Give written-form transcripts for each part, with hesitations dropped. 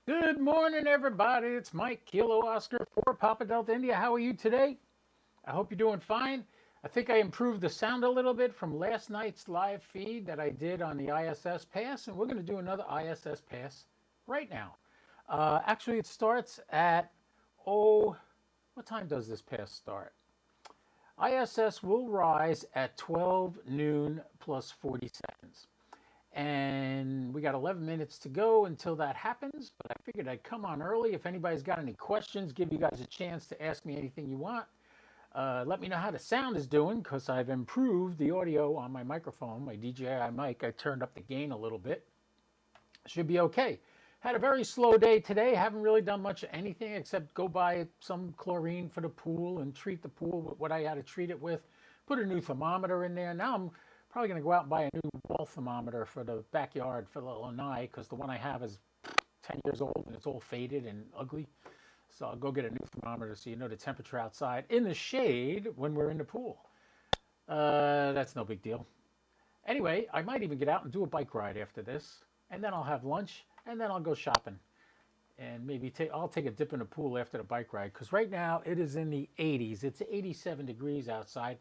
Good morning, everybody. It's Mike, Kilo Oscar 4, Papa Delta India. How are you today? I hope you're doing fine. I think I improved the sound a little bit from last night's live feed that I did on the ISS Pass, and we're going to do another ISS Pass right now. Actually, it starts at, oh, what time does this pass start? ISS will rise at 12 noon plus 40 seconds. And we got 11 minutes to go until that happens, but I figured I'd come on early. If anybody's got any questions, give you guys a chance to ask me anything you want. Let me know how the sound is doing because I've improved the audio on my microphone, my DJI mic. I turned up the gain a little bit. Should be okay. Had a very slow day today. Haven't really done much of anything except go buy some chlorine for the pool and treat the pool with what I had to treat it with. Put a new thermometer in there. Now I'm probably going to go out and buy a new wall thermometer for the backyard for the lanai because the one I have is 10 years old and it's all faded and ugly. So I'll go get a new thermometer so you know the temperature outside in the shade when we're in the pool. That's no big deal. Anyway, I might even get out and do a bike ride after this, and then I'll have lunch, and then I'll go shopping, and maybe I'll take a dip in the pool after the bike ride because right now it is in the 80s. It's 87 degrees outside.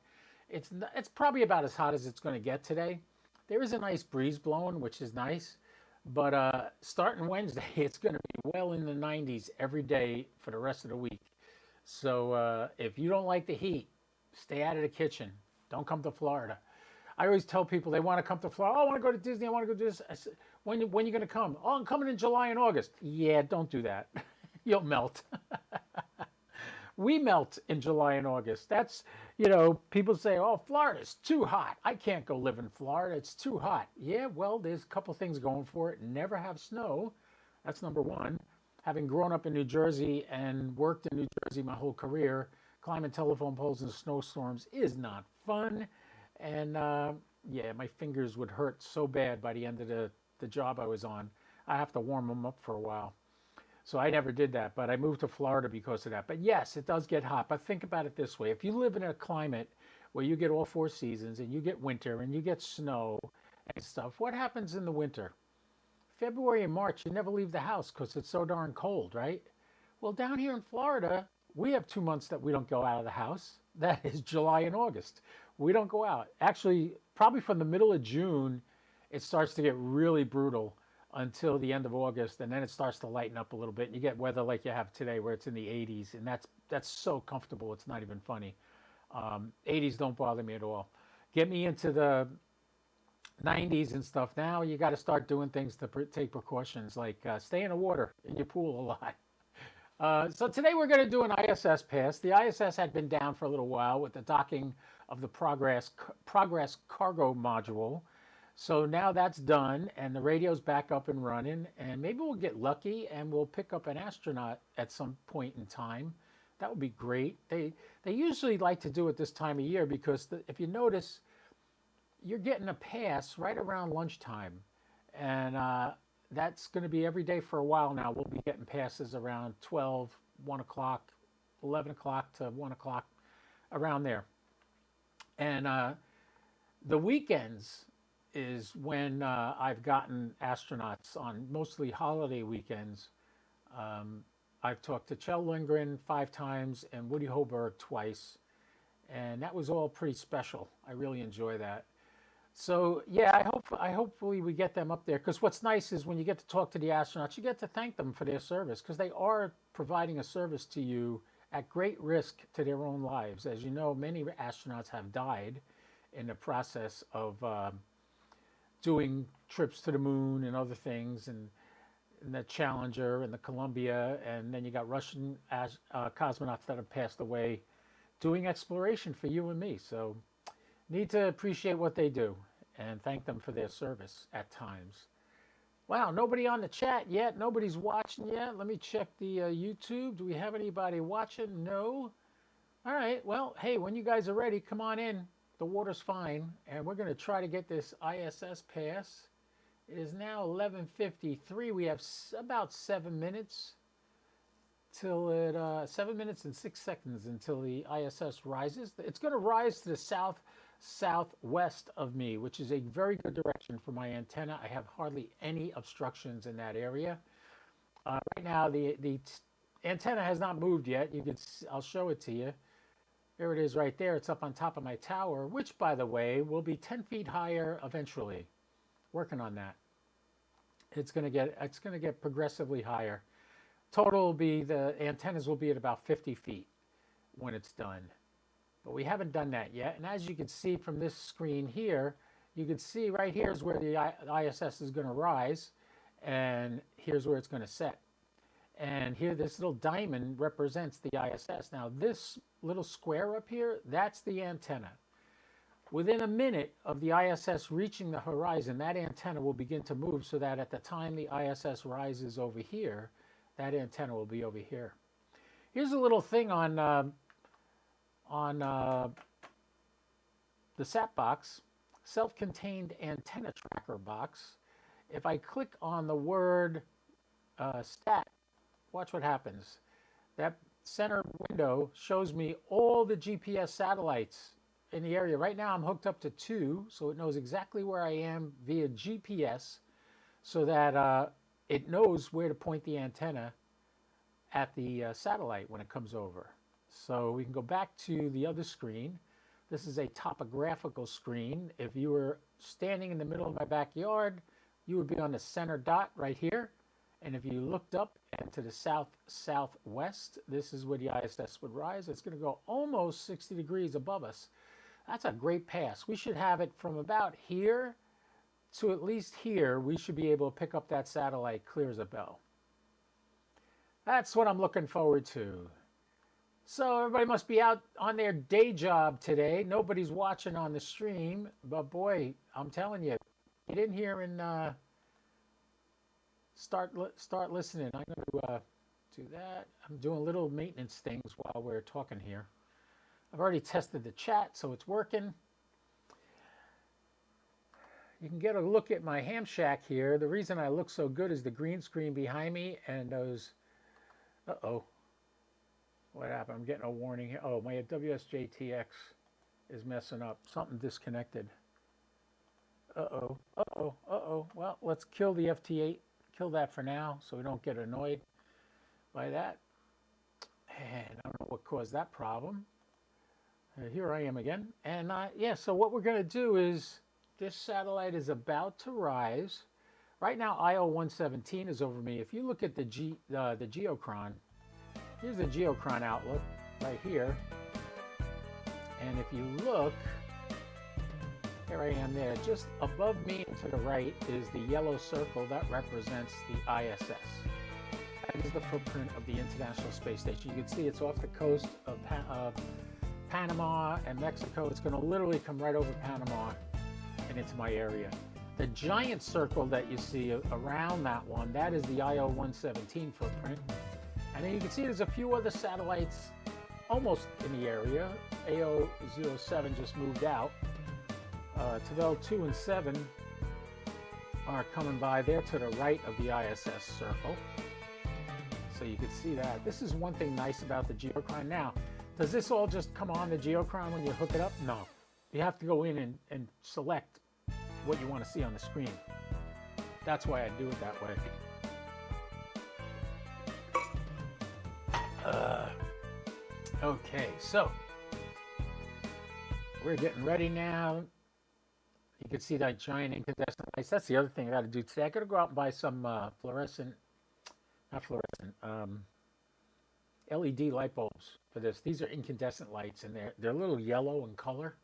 It's probably about as hot as it's going to get today. There is a nice breeze blowing, which is nice, but starting Wednesday, it's going to be well in the 90s every day for the rest of the week. So if you don't like the heat, stay out of the kitchen. Don't come to Florida. I always tell people they want to come to Florida. Oh, I want to go to Disney. I want to go do this. I said, when are you going to come? Oh, I'm coming in July and August. Yeah, don't do that. You'll melt. We melt in July and August. People say, oh, Florida's too hot. I can't go live in Florida. It's too hot. Yeah, well, there's a couple things going for it. Never have snow. That's number one. Having grown up in New Jersey and worked in New Jersey my whole career, climbing telephone poles in snowstorms is not fun. And yeah, my fingers would hurt so bad by the end of the job I was on. I have to warm them up for a while. So I never did that, but I moved to Florida because of that. But yes, it does get hot. But think about it this way. If you live in a climate where you get all four seasons and you get winter and you get snow and stuff, what happens in the winter? February and March, you never leave the house because it's so darn cold, right? Well, down here in Florida, we have 2 months that we don't go out of the house. That is July and August. We don't go out. Actually, probably from the middle of June, it starts to get really brutal until the end of August, and then it starts to lighten up a little bit. And you get weather like you have today, where it's in the 80s, and that's so comfortable. It's not even funny. 80s don't bother me at all. Get me into the 90s and stuff. Now you got to start doing things to take precautions, like stay in the water in your pool a lot. So today we're going to do an ISS pass. The ISS had been down for a little while with the docking of the Progress cargo module. So now that's done, and the radio's back up and running, and maybe we'll get lucky and we'll pick up an astronaut at some point in time. That would be great. They usually like to do it this time of year because if you notice, you're getting a pass right around lunchtime, and that's going to be every day for a while now. We'll be getting passes around 12, 1 o'clock, 11 o'clock to 1 o'clock, around there. And the weekends is when I've gotten astronauts on mostly holiday weekends. I've talked to Kjell Lindgren 5 times and Woody Hoberg twice, and that was all pretty special. I really enjoy that. So yeah, hopefully we get them up there because what's nice is when you get to talk to the astronauts, you get to thank them for their service because they are providing a service to you at great risk to their own lives. As you know, many astronauts have died in the process of doing trips to the moon and other things, and the Challenger and the Columbia, and then you got Russian cosmonauts that have passed away doing exploration for you and me. So need to appreciate what they do and thank them for their service at times. Wow, nobody on the chat yet. Nobody's watching yet. Let me check the YouTube. Do we have anybody watching? No. All right. Well, hey, when you guys are ready, come on in. The water's fine, and we're going to try to get this ISS pass. It is now 11:53. We have about 7 minutes till 7 minutes and 6 seconds until the ISS rises. It's going to rise to the southwest of me, which is a very good direction for my antenna. I have hardly any obstructions in that area. Right now, the antenna has not moved yet. I'll show it to you. There it is right there. It's up on top of my tower, which, by the way, will be 10 feet higher eventually. Working on that. It's going to get progressively higher. Total will be, the antennas will be at about 50 feet when it's done. But we haven't done that yet. And as you can see from this screen here, you can see right here is where the ISS is going to rise, and here's where it's going to set. And here, this little diamond represents the ISS. Now, this little square up here, that's the antenna. Within a minute of the ISS reaching the horizon, that antenna will begin to move so that at the time the ISS rises over here, that antenna will be over here. Here's a little thing on the SAT box, self-contained antenna tracker box. If I click on the word stat, watch what happens. That center window shows me all the GPS satellites in the area. Right now I'm hooked up to 2, so it knows exactly where I am via GPS, so that it knows where to point the antenna at the satellite when it comes over. So we can go back to the other screen. This is a topographical screen. If you were standing in the middle of my backyard, you would be on the center dot right here. And if you looked up and to the south-southwest, this is where the ISS would rise. It's going to go almost 60 degrees above us. That's a great pass. We should have it from about here to at least here. We should be able to pick up that satellite clear as a bell. That's what I'm looking forward to. So everybody must be out on their day job today. Nobody's watching on the stream. But boy, I'm telling you, get in here and start listening. I'm going to do that. I'm doing little maintenance things while we're talking here. I've already tested the chat, so it's working. You can get a look at my ham shack here. The reason I look so good is the green screen behind me and those... Uh-oh. What happened? I'm getting a warning here. Oh, my WSJTX is messing up. Something disconnected. Uh-oh. Uh-oh. Uh-oh. Well, let's kill the FT8. Kill that for now so we don't get annoyed by that. And I don't know what caused that problem. Here I am again. And yeah, so what we're going to do is this satellite is about to rise. Right now, IO-117 is over me. If you look at the geochron, here's the geochron outlook right here. And if you look, here I am there. Just above me and to the right is the yellow circle that represents the ISS. That is the footprint of the International Space Station. You can see it's off the coast of Panama and Mexico. It's going to literally come right over Panama and into my area. The giant circle that you see around that one, that is the IO-117 footprint. And then you can see there's a few other satellites almost in the area. AO-07 just moved out. Tavel 2 and 7 are coming by. They're to the right of the ISS circle. So you can see that. This is one thing nice about the geochron. Now, does this all just come on the geochron when you hook it up? No. You have to go in and select what you want to see on the screen. That's why I do it that way. Okay, so we're getting ready now. You can see that giant incandescent lights. That's the other thing I got to do today. I got to go out and buy some LED light bulbs for this. These are incandescent lights, and they're a little yellow in color.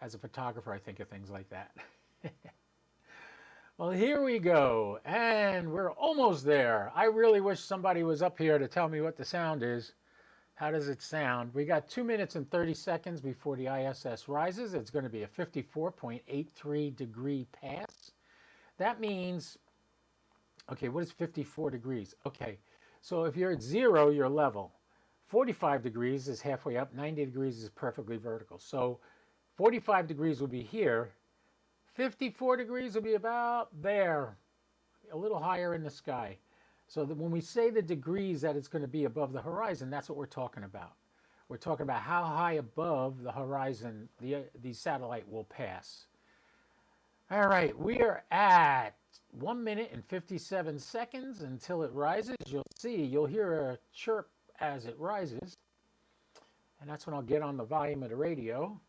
As a photographer, I think of things like that. Well, here we go, and we're almost there. I really wish somebody was up here to tell me what the sound is. How does it sound? We got 2 minutes and 30 seconds before the ISS rises. It's going to be a 54.83 degree pass. That means, okay, what is 54 degrees? Okay, so if you're at 0, you're level. 45 degrees is halfway up. 90 degrees is perfectly vertical. So 45 degrees will be here. 54 degrees will be about there, a little higher in the sky. So that when we say the degrees that it's going to be above the horizon, that's what we're talking about. We're talking about how high above the horizon the satellite will pass. All right, we are at 1 minute and 57 seconds until it rises. You'll hear a chirp as it rises. And that's when I'll get on the volume of the radio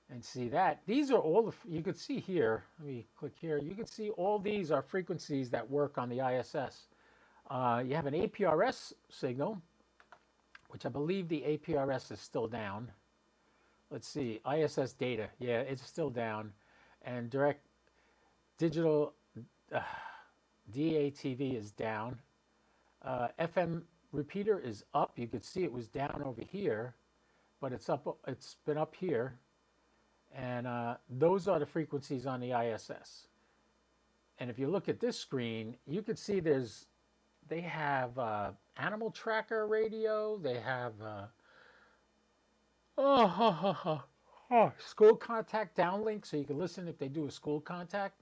and see that. These are all you could see here. Let me click here. You can see all these are frequencies that work on the ISS. You have an APRS signal, which I believe the APRS is still down. Let's see, ISS data. Yeah, it's still down. And direct digital DATV is down. FM repeater is up. You could see it was down over here, but it's up. It's been up here. And those are the frequencies on the ISS. And if you look at this screen, you can see they have animal tracker radio. They have school contact downlink, so you can listen if they do a school contact.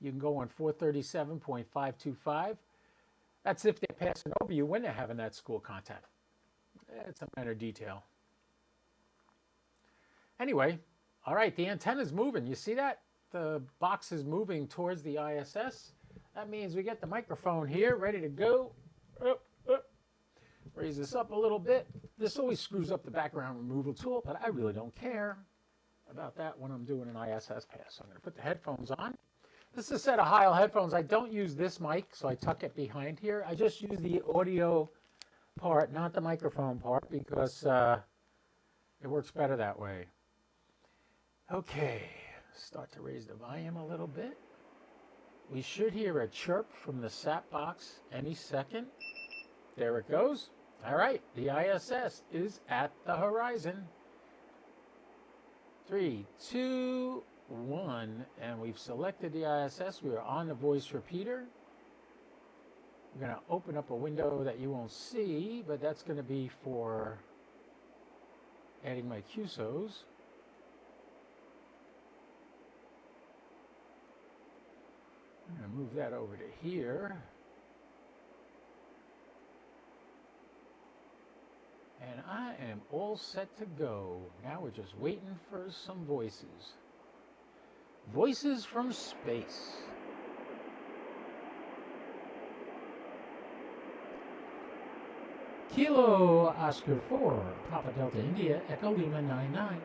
You can go on 437.525. That's if they're passing over you when they're having that school contact. It's a minor detail. Anyway, all right, the antenna's moving. You see that? The box is moving towards the ISS. That means we get the microphone here ready to go. Raise this up a little bit. This always screws up the background removal tool, but I really don't care about that when I'm doing an ISS pass. So I'm going to put the headphones on. This is a set of Heil headphones. I don't use this mic, so I tuck it behind here. I just use the audio part, not the microphone part, because it works better that way. Okay, start to raise the volume a little bit. We should hear a chirp from the SAP box any second. There it goes. All right, the ISS is at the horizon. 3, 2, 1, and we've selected the ISS. We are on the voice repeater. I'm going to open up a window that you won't see, but that's going to be for adding my QSOs. I'm going to move that over to here. And I am all set to go. Now we're just waiting for some voices. Voices from space. Kilo Oscar 4, Papa Delta India, Echo Lima 99.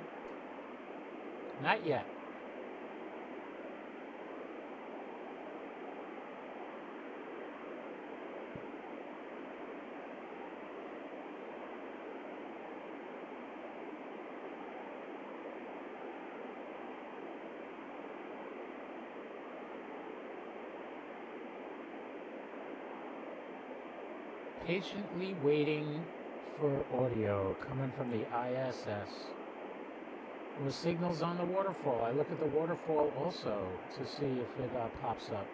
Not yet. Patiently waiting for audio coming from the ISS. There were signals on the waterfall. I look at the waterfall also to see if it pops up.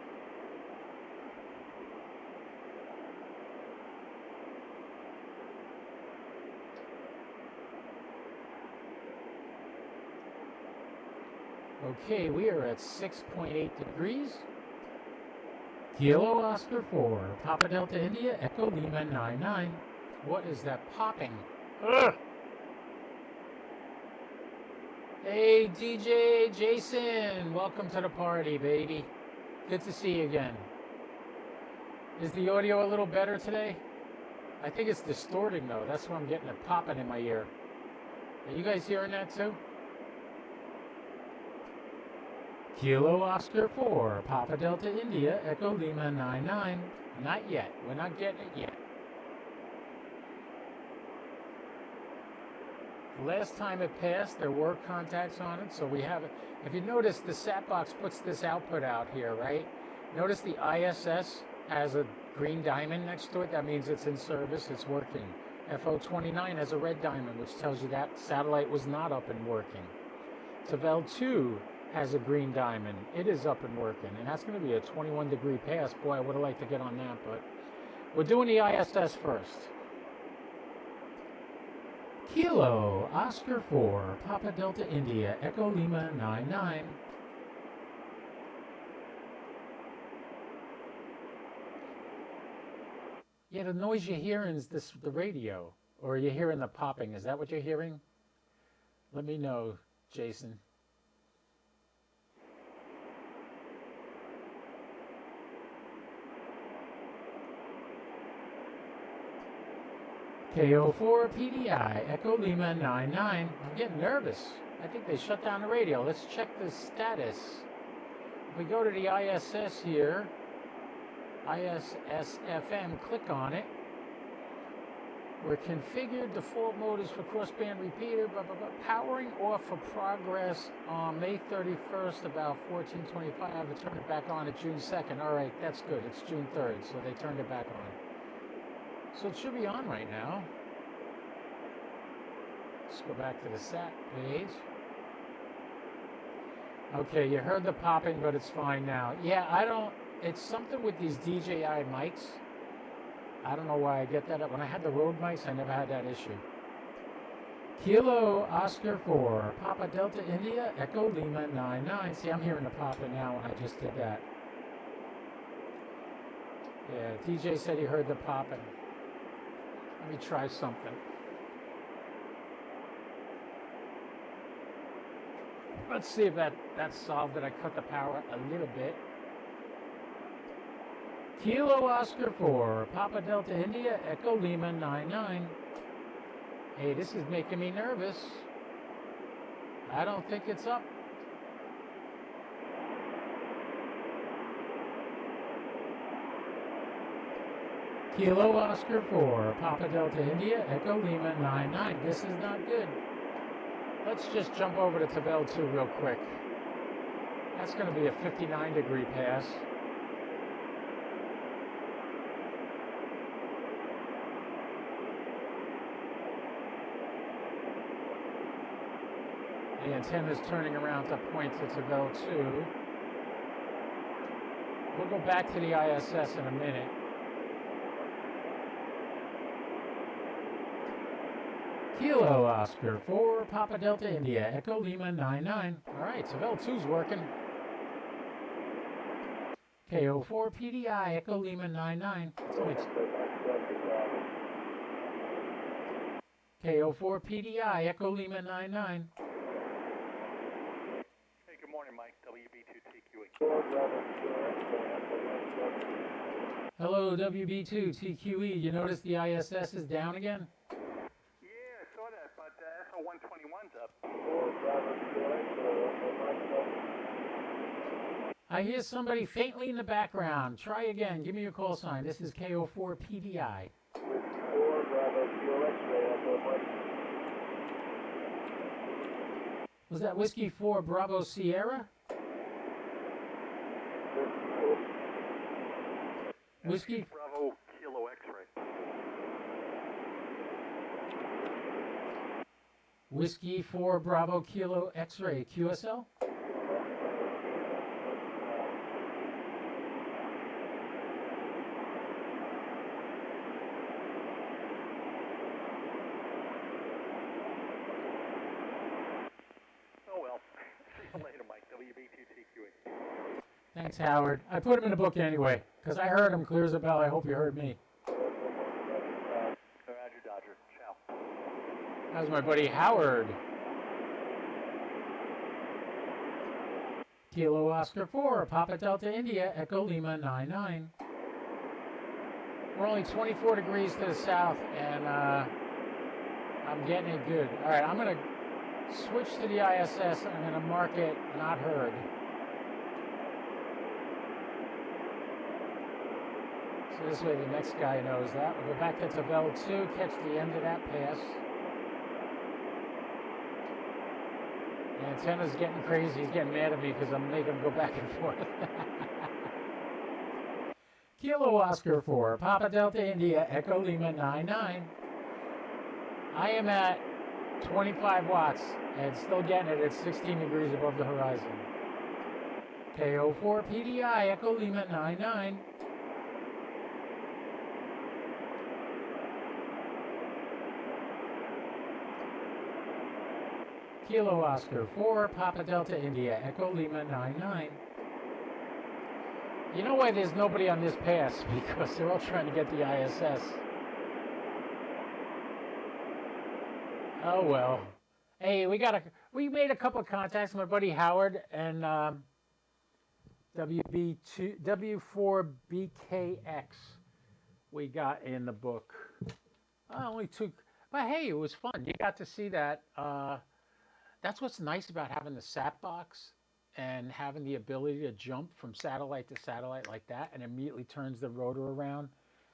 Okay, we are at 6.8 degrees. Kilo Oscar 4, Papa Delta India, Echo Lima 99. What is that popping? Ugh. Hey, DJ Jason, welcome to the party, baby. Good to see you again. Is the audio a little better today? I think it's distorting, though. That's why I'm getting it popping in my ear. Are you guys hearing that, too? Kilo Oscar 4, Papa Delta India, Echo Lima 99. Not yet. We're not getting it yet. The last time it passed, there were contacts on it, so we have it. If you notice, the SAT box puts this output out here, right? Notice the ISS has a green diamond next to it. That means it's in service, it's working. FO29 has a red diamond, which tells you that satellite was not up and working. Tavel 2 has a green diamond. It is up and working, and that's going to be a 21-degree pass. Boy, I would have liked to get on that, but we're doing the ISS first. Kilo Oscar 4, Papa Delta India, Echo Lima 99. Yeah, the noise you're hearing is the radio, or you're hearing the popping. Is that what you're hearing? Let me know, Jason. KO4PDI, Echo Lima 99. I'm getting nervous. I think they shut down the radio. Let's check the status. If we go to the ISS here, ISS FM, click on it. We're configured. Default mode is for crossband repeater. Blah, blah, blah. Powering off for progress on May 31st, about 14:25. I turned it back on at June 2nd. All right, that's good. It's June 3rd, so they turned it back on. So it should be on right now. Let's go back to the SAT page. Okay, you heard the popping, but it's fine now. Yeah, it's something with these DJI mics. I don't know why I get that up. When I had the Rode mics, I never had that issue. Kilo Oscar 4, Papa Delta India, Echo Lima 99. See, I'm hearing the popping now when I just did that. Yeah, DJ said he heard the popping. Let me try something. Let's see if that solved it. I cut the power a little bit. Kilo Oscar 4, Papa Delta India, Echo Lima 99. Hey, this is making me nervous. I don't think it's up. Kilo Oscar 4, Papa Delta India, Echo Lima 99. This is not good. Let's just jump over to Tavel 2 real quick. That's going to be a 59-degree pass. The antenna is turning around to point to Tavel 2. We'll go back to the ISS in a minute. Kilo Oscar 4, Papa Delta India, Echo Lima 99. All right, Tavel 2's working. KO4 PDI, Echo Lima 99. KO4 PDI, Echo Lima 99. Hey, good morning, Mike. WB2TQE. Hello, WB2TQE. You notice the ISS is down again? Yeah, I saw that, but SO121's up. I hear somebody faintly in the background. Try again. Give me your call sign. This is KO4 PDI. Was that Whiskey 4 Bravo Sierra? Whiskey Bravo Kilo X-ray. Whiskey 4 Bravo Kilo X-ray QSL? Oh well. See you later, Mike. WB2TQE. Thanks, Howard. I put him in a book anyway, because I heard him clear as a bell. I hope you heard me. Roger, Dodger. Ciao. That was my buddy Howard. Kilo Oscar 4, Papa Delta India, Echo Lima 99. We're only 24 degrees to the south, and I'm getting it good. All right, I'm going to switch to the ISS, and I'm going to mark it not heard. So this way the next guy knows that. We'll go back to Tavel 2, catch the end of that pass. The antenna's getting crazy. He's getting mad at me because I'm making him go back and forth. Kilo Oscar 4, Papa Delta India, Echo Lima 99. I am at 25 watts and still getting it at 16 degrees above the horizon. KO4 PDI, Echo Lima 99. Kilo Oscar 4, Papa Delta India, Echo Lima 99. You know why there's nobody on this pass? Because they're all trying to get the ISS. Oh well. Hey, we made a couple of contacts. My buddy Howard and W4BKX we got in the book. I only took, but hey, it was fun. You got to see that. That's what's nice about having the sat box and having the ability to jump from satellite to satellite like that, and immediately turns the rotor around.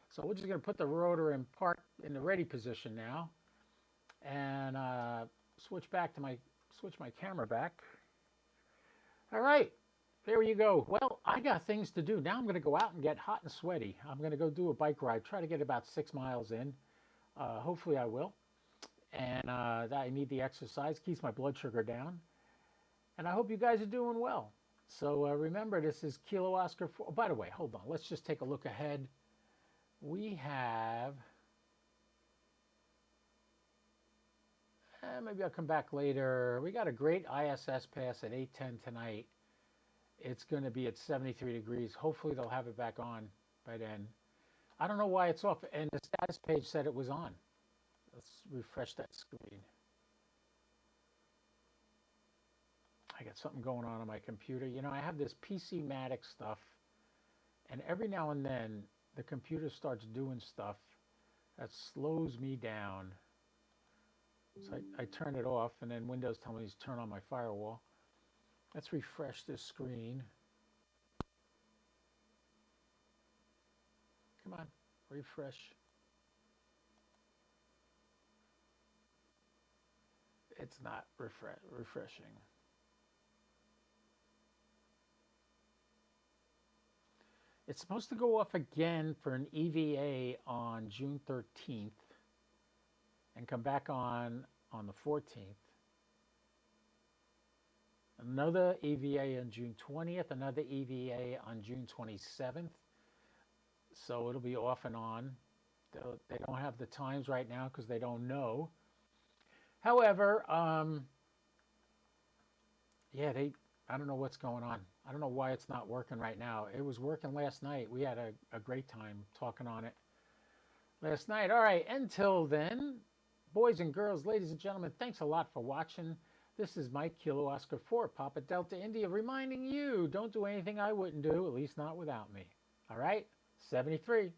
So we're just going to put the rotor in park in the ready position now, and switch my camera back. All right, there you go. Well, I got things to do now. I'm going to go out and get hot and sweaty. I'm going to go do a bike ride. Try to get about 6 miles in. Hopefully, I will. And I need the exercise. Keeps my blood sugar down. And I hope you guys are doing well. So remember, this is Kilo Oscar 4. Oh, by the way, hold on. Let's just take a look ahead. We have... maybe I'll come back later. We got a great ISS pass at 8:10 tonight. It's going to be at 73 degrees. Hopefully they'll have it back on by then. I don't know why it's off. And the status page said it was on. Let's refresh that screen. I got something going on my computer. You know, I have this PC-matic stuff. And every now and then, the computer starts doing stuff that slows me down. So I turn it off, and then Windows tells me to turn on my firewall. Let's refresh this screen. Come on, refresh. It's not refreshing. It's supposed to go off again for an EVA on June 13th and come back on the 14th. Another EVA on June 20th, another EVA on June 27th. So it'll be off and on. They don't have the times right now because they don't know. However, yeah, I don't know what's going on. I don't know why it's not working right now. It was working last night. We had a great time talking on it last night. All right, until then, boys and girls, ladies and gentlemen, thanks a lot for watching. This is Mike Kilo Oscar 4, Papa Delta India, reminding you, don't do anything I wouldn't do, at least not without me. All right, 73.